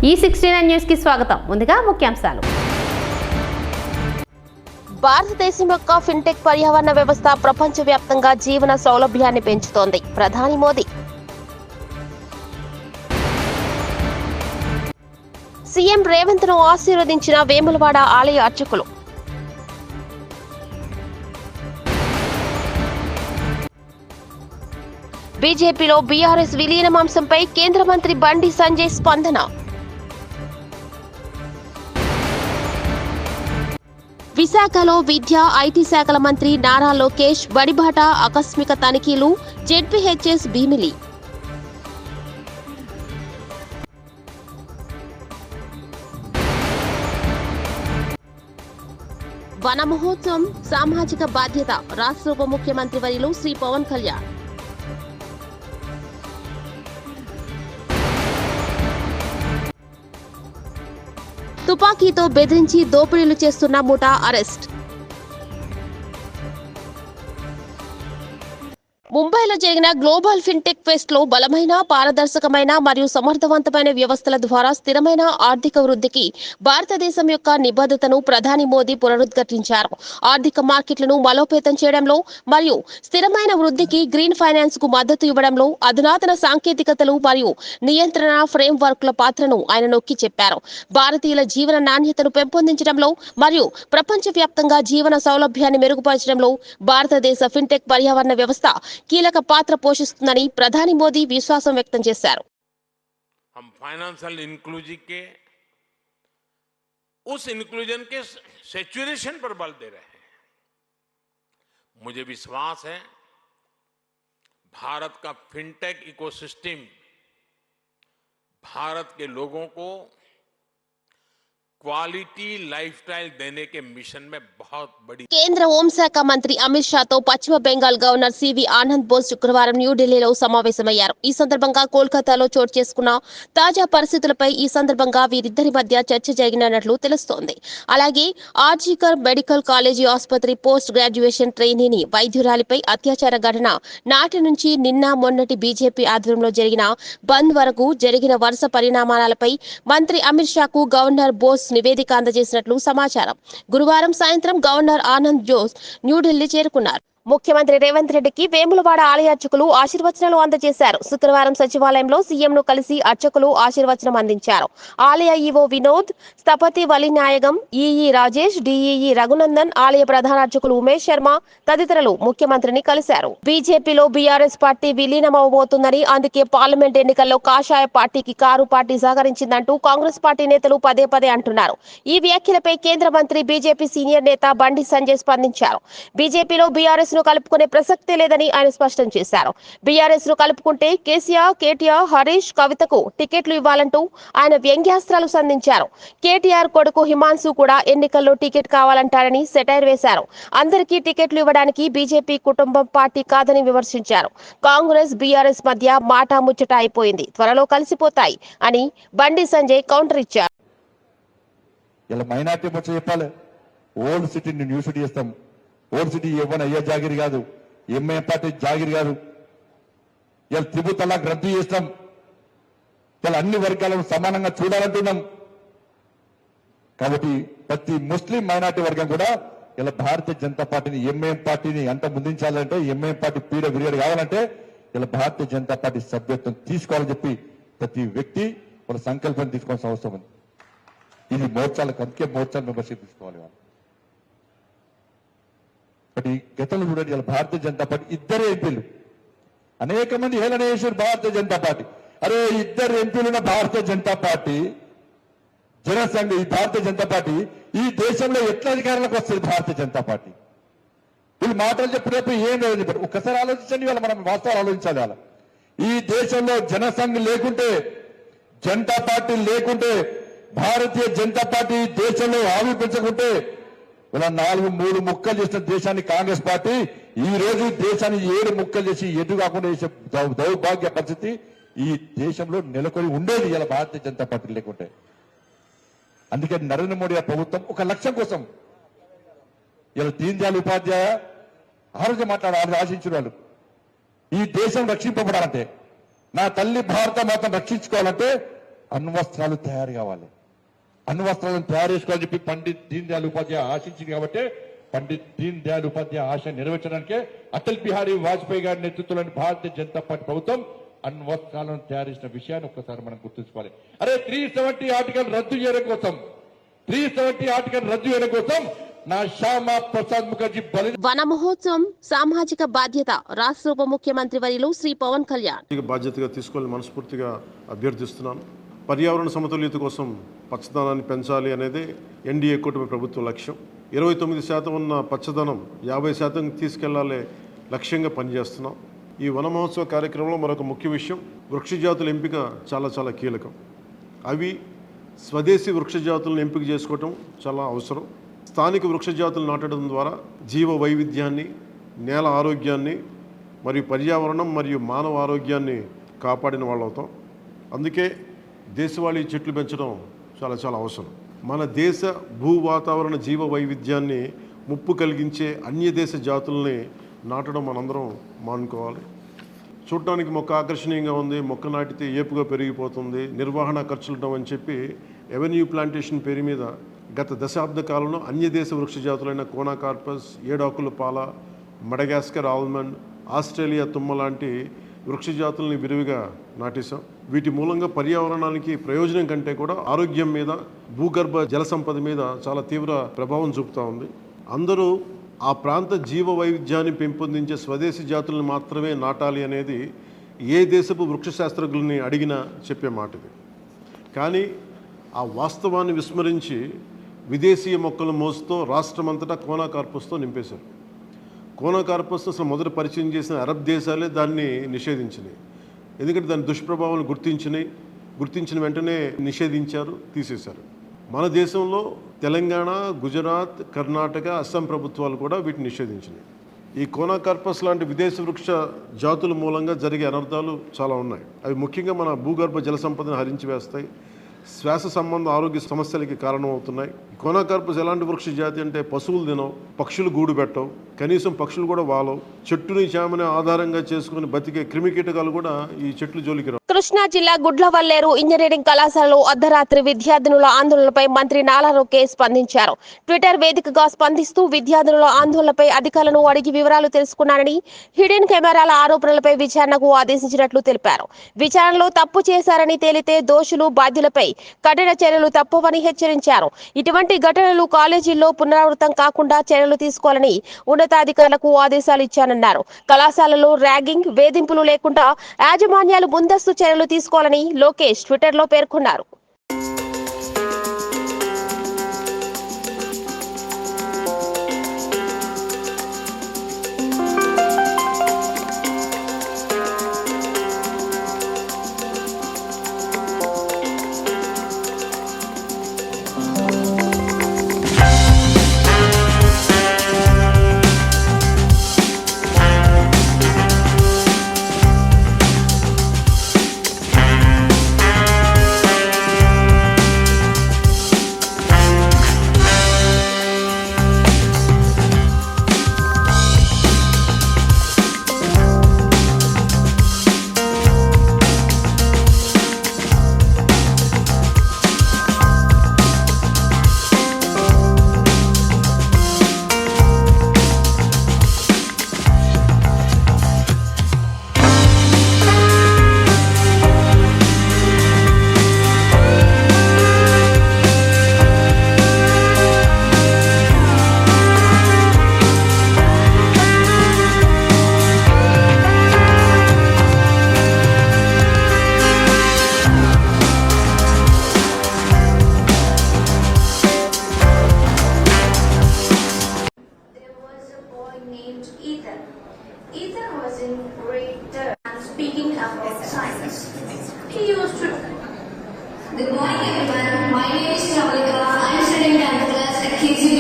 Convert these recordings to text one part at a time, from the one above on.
E69 news కి స్వాగతం. ముందుగా ముఖ్యాంశాలు. భారతదేశం యొక్క ఫిన్టెక్ పర్యావరణ వ్యవస్థ ప్రపంచవ్యాప్తంగా జీవన సౌలభ్యాన్ని పెంచుతోంది. ప్రధాని మోదీ. సీఎం రేవంత్ ను ఆశీర్వదించిన వేములవాడ ఆలయ అర్చకులు. బీజేపీలో బీఆర్ఎస్ విలీనం అంశంపై కేంద్ర మంత్రి బండి సంజయ్ స్పందన. విశాఖలో విద్యా ఐటీ శాఖల మంత్రి నారా లోకేష్ బడిబాట ఆకస్మిక తనిఖీలు. జెడ్పీహెచ్ఎస్ భీమిలి. వన మహోత్సవం సామాజిక బాధ్యత. రాష్ట్ర ఉప ముఖ్యమంత్రి వర్యులు శ్రీ పవన్ కళ్యాణ్. తుపాకీతో బెదిరించి దోపిడీలు చేస్తున్న ముఠా అరెస్ట్. ముంబైలో జరిగిన గ్లోబల్ ఫిన్టెక్ ఫెస్ట్ లో బలమైన, పారదర్శకమైన మరియు సమర్థవంతమైన వ్యవస్థల ద్వారా స్థిరమైన ఆర్థిక వృద్ధికి భారతదేశం యొక్క నిబద్ధతను ప్రధాని మోదీ పునరుద్ఘాటించారు. ఆర్థిక మార్కెట్లను బలోపేతం చేయడంలో మరియు స్థిరమైన వృద్ధికి గ్రీన్ ఫైనాన్స్ కు మద్దతు ఇవ్వడంలో అధునాతన సాంకేతికతలు మరియు నియంత్రణ ఫ్రేమ్ వర్క్ల పాత్రను ఆయన నొక్కి చెప్పారు. భారతీయుల జీవన నాణ్యతను పెంపొందించడంలో మరియు ప్రపంచవ్యాప్తంగా జీవన సౌలభ్యాన్ని మెరుగుపరచడంలో భారతదేశ ఫిన్టెక్ పర్యావరణ వ్యవస్థ కీలక పాత్ర పోషిస్తుందని ప్రధాని మోదీ విశ్వాసం వ్యక్తం చేశారు. हम फाइनेंशियल इंक्लूजन के उस इंक्लूजन के सैचुरेशन पर बल दे रहे हैं. मुझे विश्वास है भारत का फिनटेक इकोसिस्टम भारत के लोगों को क्वालिटी लाइफस्टाइल देने के मिशन में बहुत बड़ी. కేంద్ర హోంశాఖ మంత్రి అమిత్ షాతో పశ్చిమ బెంగాల్ గవర్నర్ సివి ఆనంద్ బోస్ శుక్రవారం న్యూఢిల్లీలో సమావేశమయ్యారు. ఈ సందర్భంగా కోల్కతాలో చోటు చేసుకున్న తాజా పరిస్థితులపై ఈ సందర్భంగా వీరిద్దరి మధ్య చర్చ జరిగినట్లు తెలుస్తోంది. అలాగే ఆర్జికర్ మెడికల్ కాలేజీ ఆసుపత్రి పోస్ట్ గ్రాడ్యుయేషన్ ట్రైనీని వైద్యురాలిపై అత్యాచార ఘటన నాటి నుంచి నిన్న మొన్నటి బీజేపీ ఆధ్వర్యంలో జరిగిన బంద్ వరకు జరిగిన వరుస పరిణామాలపై మంత్రి అమిత్ షాకు గవర్నర్ బోస్ నివేదిక అందజేసినట్లు సమాచారం. గురువారం సాయంత్రం గవర్నర్ ఆనంద్ జోస్ న్యూఢిల్లీ చేరుకున్నారు. ముఖ్యమంత్రి రేవంత్ రెడ్డికి వేములవాడ ఆలయ అర్చకులు ఆశీర్వచనాలు అందజేశారు. శుక్రవారం సచివాలయంలో సీఎంను కలిసి అర్చకులు ఆశీర్వచనం అందించారు. ఆలయ ఈవో వినోద్, స్థపతి వలినాయగం, ఈఈ రాజేష్, డిఈఈ రఘునందన్, ఆలయ ప్రధాన అర్చకులు ఉమేష్ శర్మ తదితరులు ముఖ్యమంత్రిని కలిశారు. బీజేపీలో బీఆర్ఎస్ పార్టీ విలీనమవబోతుందని, అందుకే పార్లమెంట్ ఎన్నికల్లో కాషాయ పార్టీకి కారు పార్టీ సహకరించిందంటూ కాంగ్రెస్ పార్టీ నేతలు పదే పదే అంటున్నారు. ఈ వ్యాఖ్యలపై కేంద్ర మంత్రి బీజేపీ సీనియర్ నేత బండి సంజయ్ స్పందించారు. బీజేపీలో బీఆర్ఎస్ ను కలుపుకునే ప్రసక్తే లేదని ఆయన స్పష్టం చేశారు. బీఆర్ఎస్ ను కలుపుకుంటే కేసీఆర్, కేటీఆర్, హరీష్, కవితకు టికెట్లు ఇవ్వాలంటూ ఆయన వ్యంగ్యాస్త్రాలు సంధించారు. కేటీఆర్ కొడుకు హిమాన్సు కూడా ఎన్నికల్లో టికెట్ కావాలంటారని సెటైర్ వేశారు. అందరికీ టికెట్లు ఇవ్వడానికి బీజేపీ కుటుంబం పార్టీ కాదని విమర్శించారు. కాంగ్రెస్ బీఆర్ఎస్ మధ్య మాటా ముచ్చట అయిపోయింది, త్వరలో కలిసిపోతాయి అని బండి సంజయ్ కౌంటర్ ఇచ్చారు. ఇలా మైనార్టీ ముచ్చ చెప్పాలి. ఓల్డ్ సిటీని న్యూ సిటీ చేస్తాం. ఓల్డ్ సిటీ ఇవ్వని అయ్యే జాగిరి కాదు, ఎంఐ పార్టీ జాగిరి కాదు. ఇలా త్రిపుల్ తలాక్ రద్దు చేస్తాం. ఇలా అన్ని వర్గాలను సమానంగా చూడాలంటున్నాం. కాబట్టి ప్రతి ముస్లిం మైనార్టీ వర్గం కూడా ఇలా భారతీయ జనతా పార్టీని, ఎంఐఎం పార్టీని అంత ముందుంచాలంటే, ఎంఐఎం పార్టీ పీడ విరియడ్ కావాలంటే ఇలా భారతీయ జనతా పార్టీ సభ్యత్వం తీసుకోవాలని చెప్పి ప్రతి వ్యక్తి వాళ్ళ సంకల్పం తీసుకోవాల్సిన అవసరం ఉంది. ఇది మోర్చాలకు, అందుకే మోర్చాల మెంబర్షిప్ తీసుకోవాలి. బట్ ఈ గతంలో చూడండి, ఇలా భారతీయ జనతా పార్టీ ఇద్దరే ఎంపీలు, అనేక మంది హేళన చేశారు భారతీయ జనతా పార్టీ. అరే ఇద్దరు ఎంపీలున్న భారతీయ జనతా పార్టీ, జనసంఘ, ఈ భారతీయ జనతా పార్టీ ఈ దేశంలో ఎట్లా అధికారంలోకి వస్తుంది? భారతీయ జనతా పార్టీ వీళ్ళు మాటలు చెప్పినప్పుడు ఏం లేదు చెప్పారు. ఒక్కసారి ఆలోచించండి, వాళ్ళ మనం వాస్తవాలు ఆలోచించాలి. వాళ్ళ ఈ దేశంలో జనసంఘ్ లేకుంటే, జనతా పార్టీ లేకుంటే, భారతీయ జనతా పార్టీ దేశంలో ఆవిర్భించకుంటే, ఇలా 3 ముక్కలు చేసిన దేశాన్ని కాంగ్రెస్ పార్టీ ఈ రోజు దేశాన్ని 7 ముక్కలు చేసి ఎటు కాకుండా చేసే దౌర్భాగ్య పరిస్థితి ఈ దేశంలో నెలకొని ఉండేది ఇలా భారతీయ జనతా పార్టీ లేకుంటే. అందుకే నరేంద్ర మోడీ ప్రభుత్వం ఒక లక్ష్యం కోసం ఇలా దీన్ దయాళ్ ఉపాధ్యాయ ఆరోగ్యం ఆశించిన వాళ్ళు ఈ దేశం రక్షింపబడాలంటే, నా తల్లి భారత మాతను రక్షించుకోవాలంటే అణ్వస్త్రాలు తయారు కావాలి. అణ్వస్త్రాలను తయారు చేసుకోవాలని చెప్పి పండిత్ దీన్ దయాళ్ ఉపాధ్యాయ ఆశించింది కాబట్టి పండిత్ దీన్ దయాళ్ ఉపాధ్యాయ ఆశ నెరవేర్చడానికే అటల్ బిహారీ వాజ్పేయి గారి నేతృత్వంలోని భారతీయ జనతా పార్టీ ప్రభుత్వం అణ్వస్త్రాలను తయారు చేసిన విషయాన్ని ఒక్కసారి మనం గుర్తుంచుకోవాలి. అరే 370 ఆర్టికల్ రద్దు చేయడం కోసం 370 ఆర్టికల్ రద్దు చేయడం కోసం నా శ్యామా ప్రసాద్ ముఖర్జీ వన మహోత్సవం సామాజిక బాధ్యత రాష్ట్ర ఉప ముఖ్యమంత్రి వర్యులు శ్రీ పవన్ కళ్యాణ్ బాధ్యతగా తీసుకోవాలని మనస్ఫూర్తిగా అభ్యర్థిస్తున్నాను. పర్యావరణ సమతుల్యత కోసం పచ్చదనాన్ని పెంచాలి అనేది ఎన్డీఏ కూటమి ప్రభుత్వ లక్ష్యం. 29% ఉన్న పచ్చదనం 50% తీసుకెళ్లాలి లక్ష్యంగా పనిచేస్తున్నాం. ఈ వన మహోత్సవ కార్యక్రమంలో మరొక ముఖ్య విషయం వృక్ష జాతుల ఎంపిక చాలా కీలకం. అవి స్వదేశీ వృక్ష జాతులను ఎంపిక చేసుకోవటం చాలా అవసరం. స్థానిక వృక్ష జాతులు నాటడం ద్వారా జీవ వైవిధ్యాన్ని, నేల ఆరోగ్యాన్ని మరియు పర్యావరణం మరియు మానవ ఆరోగ్యాన్ని కాపాడిన వాళ్ళు అవుతాం. అందుకే దేశవాళీ చెట్లు పెంచడం చాలా అవసరం. మన దేశ భూ వాతావరణ జీవ వైవిధ్యాన్ని ముప్పు కలిగించే అన్య దేశ జాతుల్ని నాటడం మనందరం మానుకోవాలి. చూడటానికి మొక్క ఆకర్షణీయంగా ఉంది, మొక్క నాటితే ఏపుగా పెరిగిపోతుంది, నిర్వహణ ఖర్చులు అని చెప్పి ఎవెన్యూ ప్లాంటేషన్ పేరు మీద గత దశాబ్ద కాలంలో అన్య దేశ వృక్ష జాతులైన కోనాకార్పస్, ఏడాకుల పాల, మడగాస్కర్ ఆల్మండ్, ఆస్ట్రేలియా తుమ్మ లాంటి వృక్ష జాతుల్ని విరివిగా నాటేశాం. వీటి మూలంగా పర్యావరణానికి ప్రయోజనం కంటే కూడా ఆరోగ్యం మీద, భూగర్భ జల సంపద మీద చాలా తీవ్ర ప్రభావం చూపుతూ ఉంది. అందరూ ఆ ప్రాంత జీవ వైవిధ్యాన్ని పెంపొందించే స్వదేశీ జాతులను మాత్రమే నాటాలి అనేది ఏ దేశపు వృక్ష శాస్త్రజ్ఞుల్ని అడిగినా చెప్పే మాట ఇది. కానీ ఆ వాస్తవాన్ని విస్మరించి విదేశీయ మొక్కల మోసుతో రాష్ట్రమంతటా కోనాకార్పస్తో నింపేశారు. కోనాకార్పస్ అసలు మొదట పరిచయం చేసిన అరబ్ దేశాలే దాన్ని నిషేధించినాయి. ఎందుకంటే దాని దుష్ప్రభావాలను గుర్తించిన వెంటనే నిషేధించారు, తీసేశారు. మన దేశంలో తెలంగాణ, గుజరాత్, కర్ణాటక, అస్సాం ప్రభుత్వాలు కూడా వీటిని నిషేధించినాయి. ఈ కోనాకార్పస్ లాంటి విదేశీ వృక్ష జాతుల మూలంగా జరిగే అనర్థాలు చాలా ఉన్నాయి. అవి ముఖ్యంగా మన భూగర్భ జల సంపదను హరించి వేస్తాయి, శ్వాస సంబంధ ఆరోగ్య సమస్యలకి కారణమవుతున్నాయి. కోనాకార్పస్ ఎలాంటి వృక్ష జాతి అంటే పశువులు తినవు, పక్షులు గూడు పెట్టవు, కనీసం పక్షులు కూడా వాలవు. చెట్టుని చేమని ఆధారంగా చేసుకుని బతికే క్రిమికీటకాలు కూడా ఈ చెట్లు జోలికి రావు. కృష్ణా జిల్లా గుడ్లవల్లేరు ఇంజనీరింగ్ కళాశాలలో అర్ధరాత్రి విద్యార్థినుల ఆందోళనపై మంత్రి నాలా లోకేష్ స్పందించారు. ట్విట్టర్ వేదికగా స్పందిస్తూ విద్యార్థినుల ఆందోళనపై అధికారులను అడిగి వివరాలు తెలుసుకున్నారని, హిడెన్ కెమెరాల ఆరోపణలపై విచారణకు ఆదేశించినట్లు తెలిపారు. విచారణలో తప్పు చేశారని తేలితే దోషులు, బాధ్యులపై కఠిన చర్యలు తప్పవని హెచ్చరించారు. ఇటువంటి ఘటనలు కాలేజీల్లో పునరావృతం కాకుండా చర్యలు తీసుకోవాలని ఉన్నతాధికారులకు ఆదేశాలు ఇచ్చానన్నారు. కళాశాలలో ర్యాగింగ్, వేధింపులు లేకుండా యాజమాన్యాలు ముందస్తు చర్యలు తీసుకోవాలని లోకేష్ ట్విట్టర్లో పేర్కొన్నారు. Ethan was in grade 3 and speaking about science. He used to. Good morning everyone. My name is Shavalika. I am studying 10th class at KCB.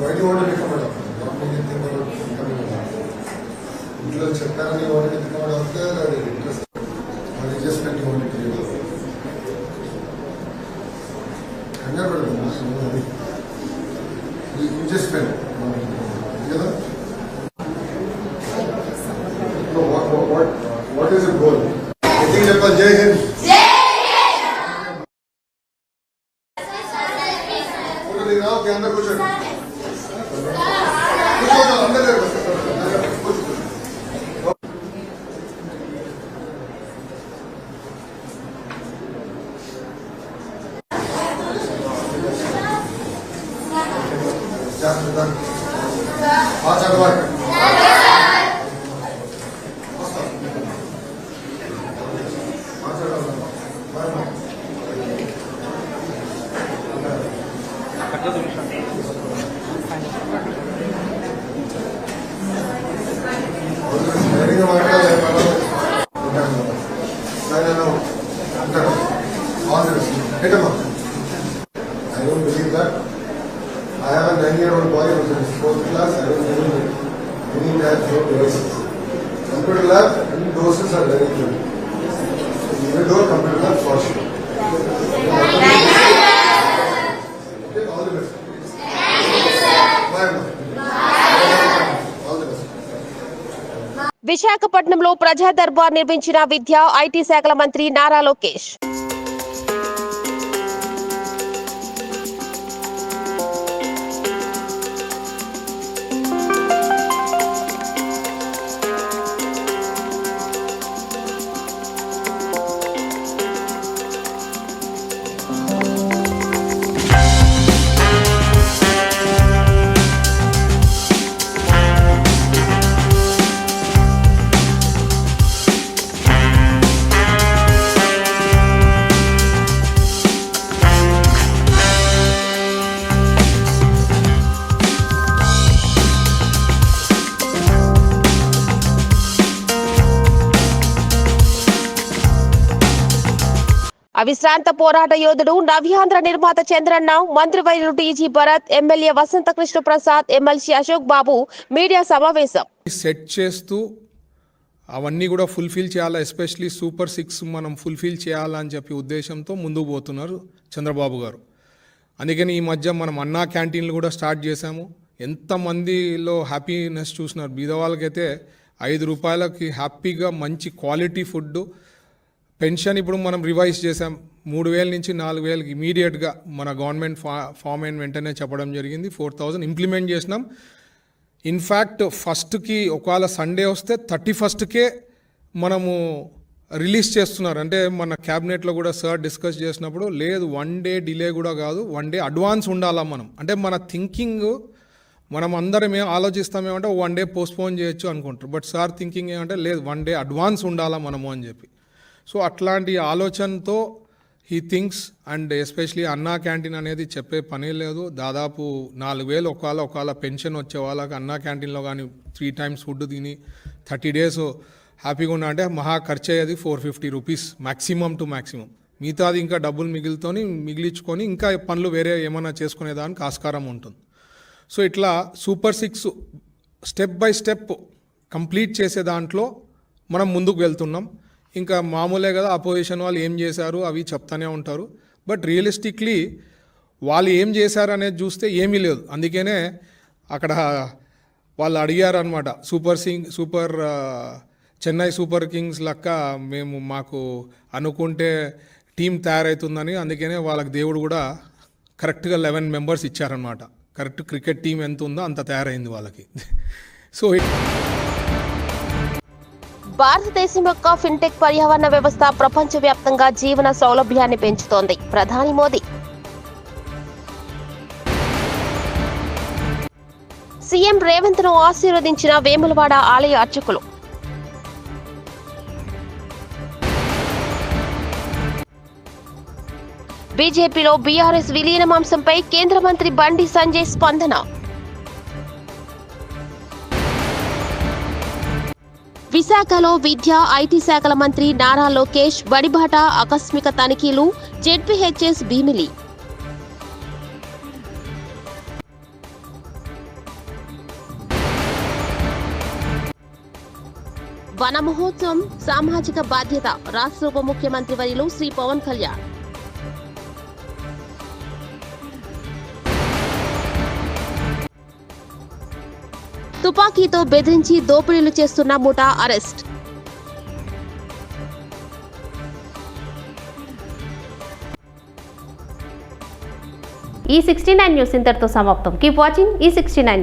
Why do you want to become a doctor? What made you think about becoming a doctor? Did you check that you wanted to become a doctor or did you interest? Or you just meant you wanted to be a doctor? You just meant together? No, what is your goal? I think that was Jai Hind. అందరూ కూర్చోండి. కూర్చోండి, అందరూ కూర్చోండి. మాట్లాడవాలి. I don't believe that. I have a 9-year-old boy who is in 4th class. I don't believe any lab, no devices. Computer lab, any doses are very good. Even though computer lab for sure. Okay, all the best. Bye. All the best. విశాఖపట్నంలో ప్రజా దర్బార్ నిర్మించిన విద్యా IT శాఖల మంత్రి నారా లోకేష్. అవిశ్రాంత పోరాట యోధుడు నవ్యాంధ్ర నిర్మాత చంద్రన్న, మంత్రివర్యులు టీజీ భరత్, ఎమ్మెల్యే వసంత కృష్ణ ప్రసాద్, ఎమ్మెల్సీ అశోక్ బాబు మీడియా సమావేశం. సెట్ చేస్తూ అవన్నీ కూడా ఫుల్ఫిల్ చేయాలా, ఎస్పెషలీ సూపర్ 6 మనం ఫుల్ఫిల్ చేయాలని చెప్పి ఉద్దేశంతో ముందుకు పోతున్నారు చంద్రబాబు గారు. అందుకని ఈ మధ్య మనం అన్నా క్యాంటీన్లు కూడా స్టార్ట్ చేశాము. ఎంతమందిలో హ్యాపీనెస్ చూసినారు. బీద వాళ్ళకైతే 5 రూపాయలకి హ్యాపీగా మంచి క్వాలిటీ ఫుడ్. పెన్షన్ ఇప్పుడు మనం రివైజ్ చేసాం, 3,000 నుంచి 4,000 ఇమీడియట్గా మన గవర్నమెంట్ ఫామ్ అయిన వెంటనే చెప్పడం జరిగింది. 4,000 ఇంప్లిమెంట్ చేసినాం. ఇన్ఫ్యాక్ట్ ఫస్ట్కి ఒకవేళ సండే వస్తే 31కే మనము రిలీజ్ చేస్తున్నారు. అంటే మన క్యాబినెట్లో కూడా సార్ డిస్కస్ చేసినప్పుడు లేదు 1 డే డిలే కూడా కాదు, 1 డే అడ్వాన్స్ ఉండాలా మనం. అంటే మన థింకింగ్ మనం అందరం ఏం ఆలోచిస్తామేమంటే 1 డే పోస్ట్పోన్ చేయొచ్చు అనుకుంటారు. బట్ సార్ థింకింగ్ ఏమంటే లేదు 1 డే అడ్వాన్స్ ఉండాలా మనము అని చెప్పి. సో అట్లాంటి ఆలోచనతో హీ థింక్స్. అండ్ ఎస్పెషలీ అన్నా క్యాంటీన్ అనేది చెప్పే పని లేదు. దాదాపు 4,000 ఒకవేళ పెన్షన్ వచ్చే వాళ్ళకి అన్నా క్యాంటీన్లో కానీ 3 times ఫుడ్ తిని 30 days హ్యాపీగా ఉన్నా అంటే మహా ఖర్చు అయ్యేది 450 రూపీస్ మ్యాక్సిమం టు మ్యాక్సిమం. మిగతాది ఇంకా డబ్బులు మిగిలించుకొని ఇంకా పనులు వేరే ఏమైనా చేసుకునేదానికి ఆస్కారం ఉంటుంది. సో ఇట్లా super 6 step by step complete చేసే దాంట్లో మనం ముందుకు వెళ్తున్నాం. ఇంకా మామూలే కదా, అపోజిషన్ వాళ్ళు ఏం చేశారు అవి చెప్తానే ఉంటారు. బట్ రియలిస్టిక్లీ వాళ్ళు ఏం చేశారు అనేది చూస్తే ఏమీ లేదు. అందుకనే అక్కడ వాళ్ళు అడిగారనమాట, సూపర్ చెన్నై సూపర్ కింగ్స్ లెక్క మాకు అనుకుంటే టీం తయారవుతుందని. అందుకనే వాళ్ళకి దేవుడు కూడా కరెక్ట్గా 11 members ఇచ్చారనమాట. కరెక్ట్ క్రికెట్ టీం ఎంత ఉందో అంత తయారైంది వాళ్ళకి. సో భారతదేశం యొక్క ఫిన్టెక్ పర్యావరణ వ్యవస్థ ప్రపంచవ్యాప్తంగా జీవన సౌలభ్యాన్ని పెంచుతోంది. ప్రధాని మోదీ. సీఎం రేవంత్ ను ఆశీర్వదించిన వేములవాడ ఆలయ అర్చకులు. బీజేపీలో బీఆర్ఎస్ విలీనమంశంపై కేంద్ర మంత్రి బండి సంజయ్ స్పందన. విశాఖలో విద్యా ఐటీ శాఖల మంత్రి నారా లోకేష్ బడిబాట ఆకస్మిక తనిఖీలు. జెడ్పీహెచ్ఎస్ భీమిలి. వన మహోత్సవం సామాజిక బాధ్యత. రాష్ట్ర ఉప ముఖ్యమంత్రి వర్యులు శ్రీ పవన్ కళ్యాణ్. తుపాకీతో బెదిరించి దోపిడీలు చేస్తున్న ముఠా అరెస్ట్. ఈ 69 న్యూస్ ఇంతటితో సమాప్తం. కీప్ వాచింగ్ ఈ 69.